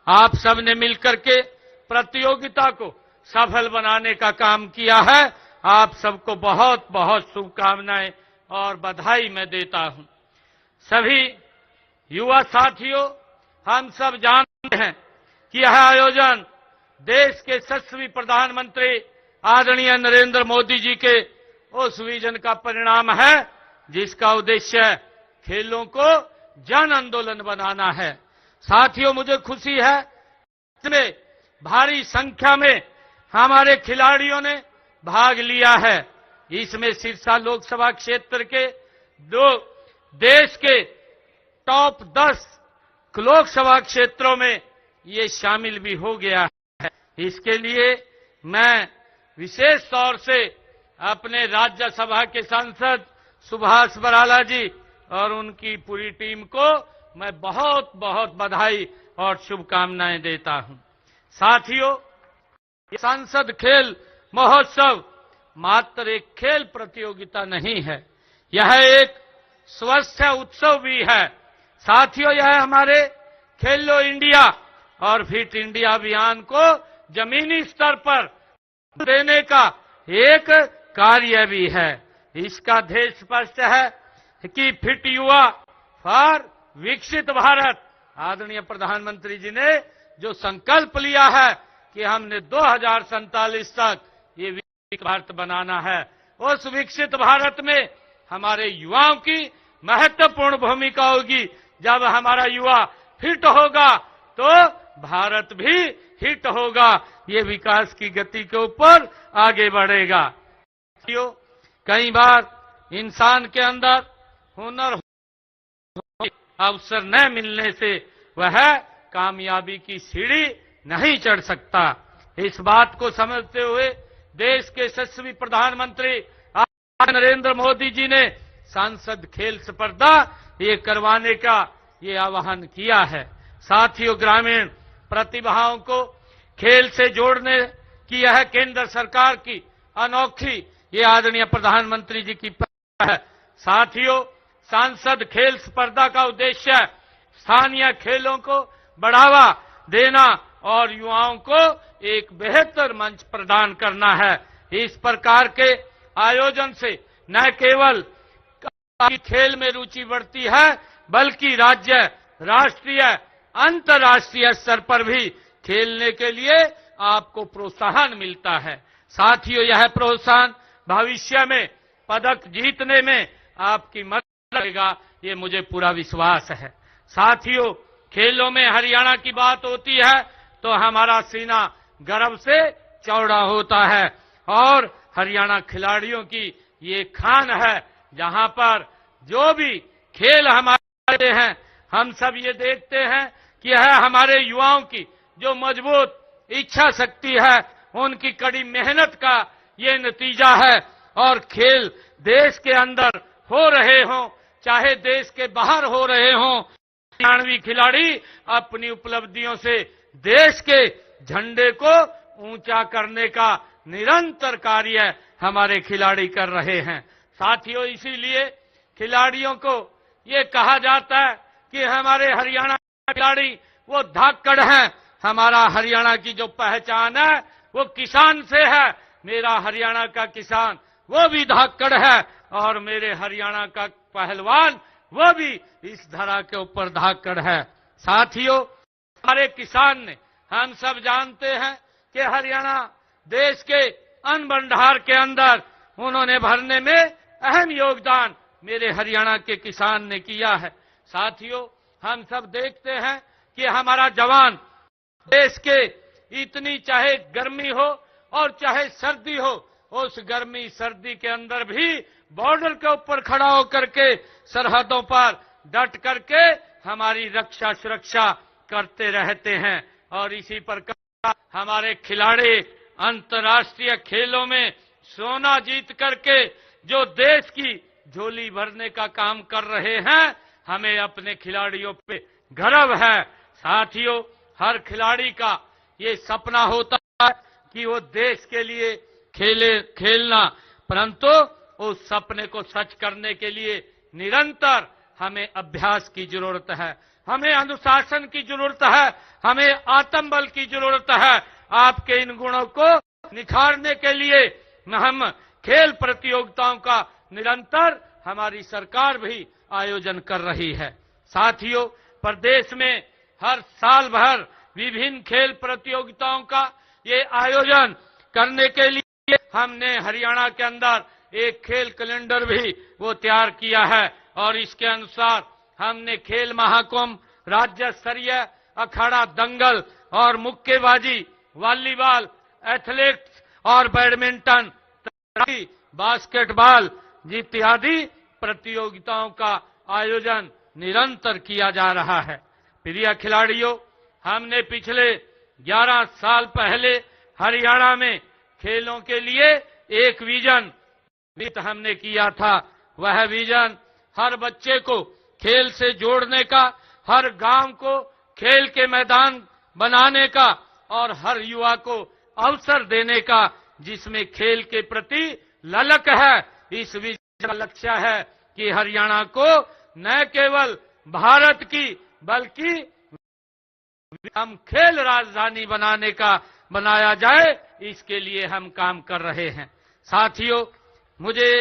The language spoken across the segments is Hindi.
आप सबने मिलकर के प्रतियोगिता को सफल बनाने का काम किया है। आप सबको बहुत बहुत शुभकामनाएं और बधाई मैं देता हूं। सभी युवा साथियों, हम सब जानते हैं कि यह आयोजन देश के यशस्वी प्रधानमंत्री आदरणीय नरेंद्र मोदी जी के उस विजन का परिणाम है जिसका उद्देश्य खेलों को जन आंदोलन बनाना है। साथियों, मुझे खुशी है इसमें भारी संख्या में हमारे खिलाड़ियों ने भाग लिया है। इसमें सिरसा लोकसभा क्षेत्र के देश के टॉप 10 लोकसभा क्षेत्रों में ये शामिल भी हो गया है। इसके लिए मैं विशेष तौर से अपने राज्यसभा के सांसद सुभाष बराला जी और उनकी पूरी टीम को मैं बहुत बहुत बधाई और शुभकामनाएं देता हूं। साथियों, सांसद खेल महोत्सव मात्र एक खेल प्रतियोगिता नहीं है, यह एक स्वास्थ्य उत्सव भी है। साथियों, यह हमारे खेलो इंडिया और फिट इंडिया अभियान को जमीनी स्तर पर देने का एक कार्य भी है। इसका ध्येय स्पष्ट है कि फिट युवा फॉर विकसित भारत। आदरणीय प्रधानमंत्री जी ने जो संकल्प लिया है कि हमने 2047 तक ये विकसित भारत बनाना है, उस विकसित भारत में हमारे युवाओं की महत्वपूर्ण भूमिका होगी। जब हमारा युवा फिट होगा तो भारत भी हिट होगा, ये विकास की गति के ऊपर आगे बढ़ेगा। कई बार इंसान के अंदर हुनर अवसर न मिलने से वह कामयाबी की सीढ़ी नहीं चढ़ सकता। इस बात को समझते हुए देश के यशस्वी प्रधानमंत्री नरेंद्र मोदी जी ने सांसद खेल स्पर्धा ये करवाने का ये आह्वान किया है। साथियों, ग्रामीण प्रतिभाओं को खेल से जोड़ने की यह केंद्र सरकार की अनोखी ये आदरणीय प्रधानमंत्री जी की पहल है। साथियों, सांसद खेल स्पर्धा का उद्देश्य स्थानीय खेलों को बढ़ावा देना और युवाओं को एक बेहतर मंच प्रदान करना है। इस प्रकार के आयोजन से न केवल खेल में रुचि बढ़ती है, बल्कि राज्य, राष्ट्रीय, अंतर्राष्ट्रीय स्तर पर भी खेलने के लिए आपको प्रोत्साहन मिलता है। साथियों, यह प्रोत्साहन भविष्य में पदक जीतने में आपकी मदद करेगा, ये मुझे पूरा विश्वास है। साथियों, खेलों में हरियाणा की बात होती है तो हमारा सीना गर्व से चौड़ा होता है और हरियाणा खिलाड़ियों की ये खान है। जहां पर जो भी खेल हमारे हैं, हम सब ये देखते हैं कि यह हमारे युवाओं की जो मजबूत इच्छा शक्ति है, उनकी कड़ी मेहनत का ये नतीजा है। और खेल देश के अंदर हो रहे हों, चाहे देश के बाहर हो रहे हों, हरियाणवी खिलाड़ी अपनी उपलब्धियों से देश के झंडे को ऊंचा करने का निरंतर कार्य हमारे खिलाड़ी कर रहे हैं। साथियों, इसीलिए खिलाड़ियों को ये कहा जाता है कि हमारे हरियाणा खिलाड़ी वो धाकड़ हैं। हमारा हरियाणा की जो पहचान है वो किसान से है। मेरा हरियाणा का किसान वो भी धाकड़ है और मेरे हरियाणा का पहलवान वो भी इस धरा के ऊपर धाकड़ है। साथियों, हमारे किसान ने, हम सब जानते हैं कि हरियाणा देश के अन्न भंडार के अंदर उन्होंने भरने में अहम योगदान मेरे हरियाणा के किसान ने किया है। साथियों, हम सब देखते हैं कि हमारा जवान देश के इतनी चाहे गर्मी हो और चाहे सर्दी हो, उस गर्मी सर्दी के अंदर भी बॉर्डर के ऊपर खड़ा होकर के सरहदों पर डट करके हमारी रक्षा सुरक्षा करते रहते हैं। और इसी प्रकार हमारे खिलाड़ी अंतर्राष्ट्रीय खेलों में सोना जीत करके जो देश की झोली भरने का काम कर रहे हैं, हमें अपने खिलाड़ियों पे गर्व है। साथियों, हर खिलाड़ी का ये सपना होता है कि वो देश के लिए खेलना, परंतु उस सपने को सच करने के लिए निरंतर हमें अभ्यास की जरूरत है, हमें अनुशासन की जरूरत है, हमें आत्मबल की जरूरत है। आपके इन गुणों को निखारने के लिए हम खेल प्रतियोगिताओं का निरंतर हमारी सरकार भी आयोजन कर रही है। साथियों, प्रदेश में हर साल भर विभिन्न खेल प्रतियोगिताओं का ये आयोजन करने के लिए हमने हरियाणा के अंदर एक खेल कैलेंडर भी वो तैयार किया है और इसके अनुसार हमने खेल महाकुंभ, राज्य स्तरीय अखाड़ा दंगल और मुक्केबाजी, वॉलीबॉल, एथलेटिक्स और बैडमिंटन, बास्केटबॉल इत्यादि प्रतियोगिताओं का आयोजन निरंतर किया जा रहा है। प्रिय खिलाड़ियों, हमने पिछले 11 साल पहले हरियाणा में खेलों के लिए एक विजन हमने किया था। वह विजन हर बच्चे को खेल से जोड़ने का, हर गांव को खेल के मैदान बनाने का और हर युवा को अवसर देने का जिसमें खेल के प्रति ललक है। इस विजन का लक्ष्य है कि हरियाणा को न केवल भारत की बल्कि हम खेल राजधानी बनाया जाए, इसके लिए हम काम कर रहे हैं। साथियों, मुझे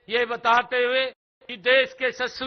ये बताते हुए कि देश के